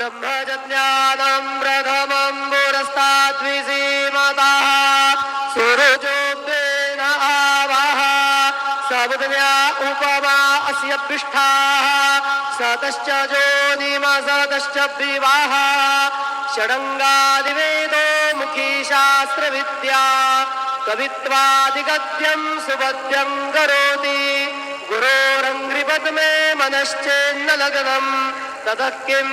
ब्रह्मज्ञानं प्रथमं पुरस्ताद्विसीमतः सूरजोऽग्रेण आवः सबुद्ध्या उपमा अस्य पृष्ठाः सतश्च जोनिमसतश्च विवाहः षडङ्गादिवेदो मुखी शास्त्रविद्या कवित्वादिगद्यं सुपद्यं करोति गुरोरङ्घ्रिपद्मे मनश्चेन्न लग्नं ततः किं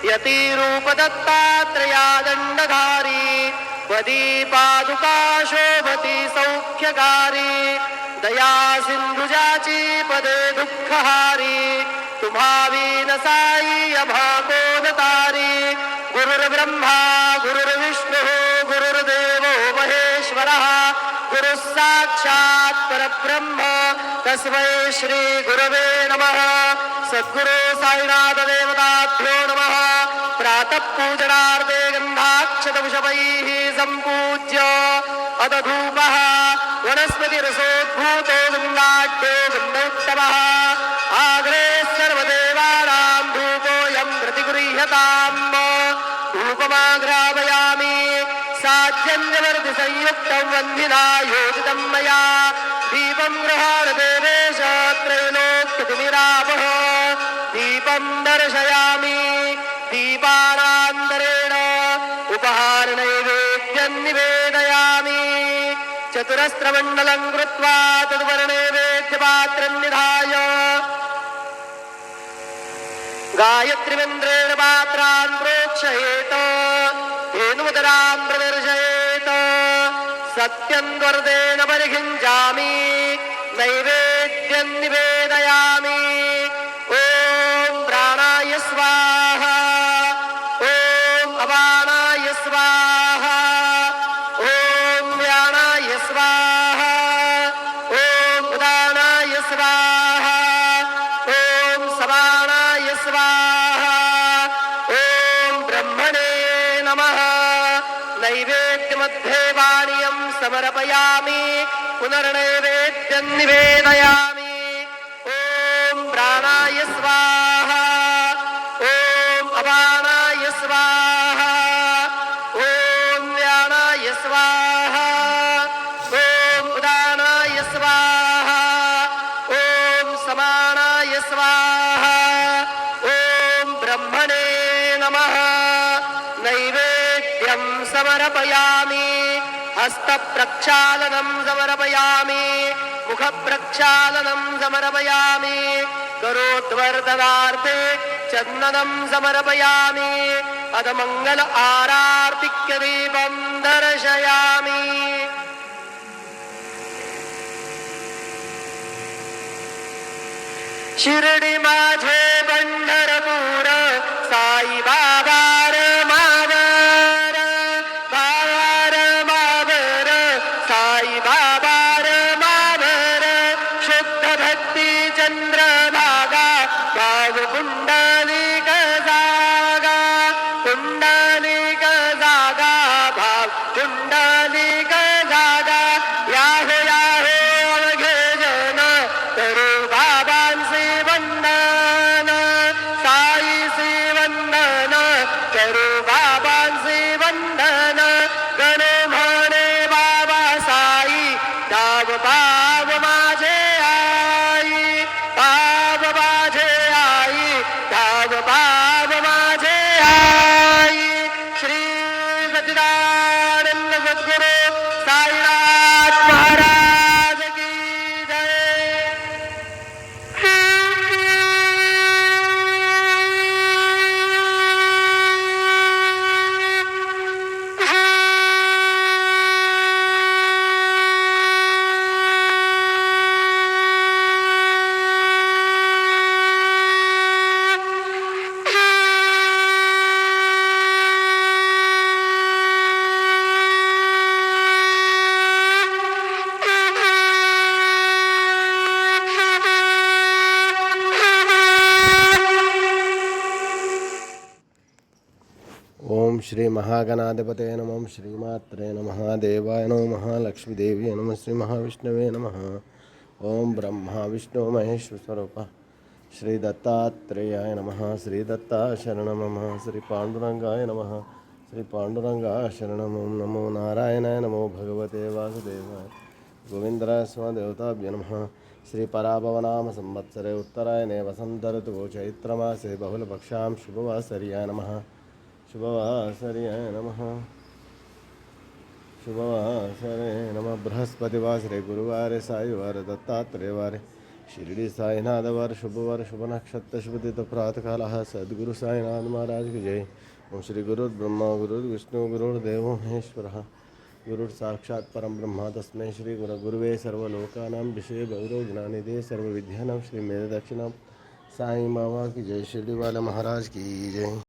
यतिरूपदत्तात्रयादण्डधारी वदी पादुका शोभति सौख्यकारी दया सिन्धुजाची पदे दुःखहारी तुम्हावीन साई अभाकोदतारी गुरुर्ब्रह्मा गुरुर्विष्णुः गुरुर्देवो महेश्वरः गुरुः साक्षात् परब्रह्म तस्मै श्री गुरवे नमः। सद्गुरु साईनाथ देवताभ्यो नमः। प्रातः पूजनार्थे गन्धाक्षतपुष्पैः सम्पूज्य अदधूपः वनस्पतिरसोद्भूतो गन्धाढ्यो गन्धोत्सवः आग्रे सर्वदेवानां धूपोऽयं प्रतिगृह्यताम् धूपमाघ्रापयामि साध्यञ्जवर्तिसंयुक्तं वह्निना योजितं मया दीपं गृहाण देवेश त्रैलोक्यतिमिरापः दीपं दर्शयामि दीपानान्तरेण उपहारनैवेद्यं निवेदयामि चतुरस्रमण्डलं कृत्वा तदुपरिनैवेद्यपात्रं निधाय गायत्रीमन्त्रेण पात्रान् प्रोक्षयेत धेनुमुदरां प्रदर्शयेत सत्यं द्वर्देन परिखिञ्चामि नैवेद्यं निवेदयामि ॐ प्राणाय स्वाहा ॐ अपानाय स्वाहा ॐ व्यानाय स्वाहा ॐ उदानाय स्वाहा ॐ समानाय स्वाहा ॐ ब्रह्मणे नमः। नैवेद्यमध्ये पानीयं समर्पयामि पुनर्नैवेद्यं निवेदयामि ॐ प्राणाय स्वाहा ॐ अपानाय स्वाहा ॐ व्यानाय स्वाहा ॐ उदानाय स्वाहा ॐ समानाय स्वाहा ॐ ब्रह्मणे नमः। नैवेद्यं समर्पयामि हस्तप्रक्षालनं समर्पयामि मुखप्रक्षालनं समर्पयामि करोद्वर्धनार्थे चन्दनं समर्पयामि अधमङ्गल आरार्तिक्यदीपं दर्शयामि। शिर्डी माझे पंढरपूर साई बाबा मावर बाबार मावर साई बाबार मावर शुद्ध भक्ती चंद्रभागा भाव पुंडलिक जागा पुंडलिक जागा भाव पुंडलिक जागा याहो याहो अवघे जन करू बाबांचे वंदन साईचे वंदन करू बाबांचे वंदन गण म्हणे बाबा साई दाव बाब माझे आई बाब माझे आई दाव बाब माझे आई। श्री सच्चिदानंद सद्गुरु साईनाथ महाराज की जय। ओम श्री महागणाधिपते नमः श्रीमात्रे नमः देवाय नमः लक्ष्मीदेवी नमः श्री महाविष्णवे नमः। ओम ब्रह्मा विष्णु महेश्वर स्वरूप श्री दत्तात्रेयाय नमः श्री दत्ताशरणं नमः श्री पांडुरंगाय नमः श्री पांडुरंगाय शरणं नमो नारायणाय नमो भगवते वासुदेवाय गोविंदराय स्वदेवताभ्यो नमः श्री पराभवनाम संवत्सरे उत्तरायणे वसंत ऋतुः चैत्रमासे बहुलपक्षां शुभवासर्याय नमः शुभवासर्याय नमः शुभवासरे नमः बृहस्पतिवासरे गुरुवारे साईवार दत्तात्रेयवारे शिरडी साईनाथवार शुभवार शुभ नक्षत्र शुभ तिथि प्रातःकालः सद्गुरु साईनाथ महाराज की जय। ओम श्री गुरु ब्रह्मा गुरु विष्णु गुरुर्देवो महेश्वरः गुरुर् साक्षात् परम ब्रह्म तस्मै श्री गुरुवे सर्वलोकानां विषये गौरव ज्ञानिधे सर्वविद्यानां श्री मेध दक्षिणां साईं बाबा की जय। शिरडी वाले महाराज की जय।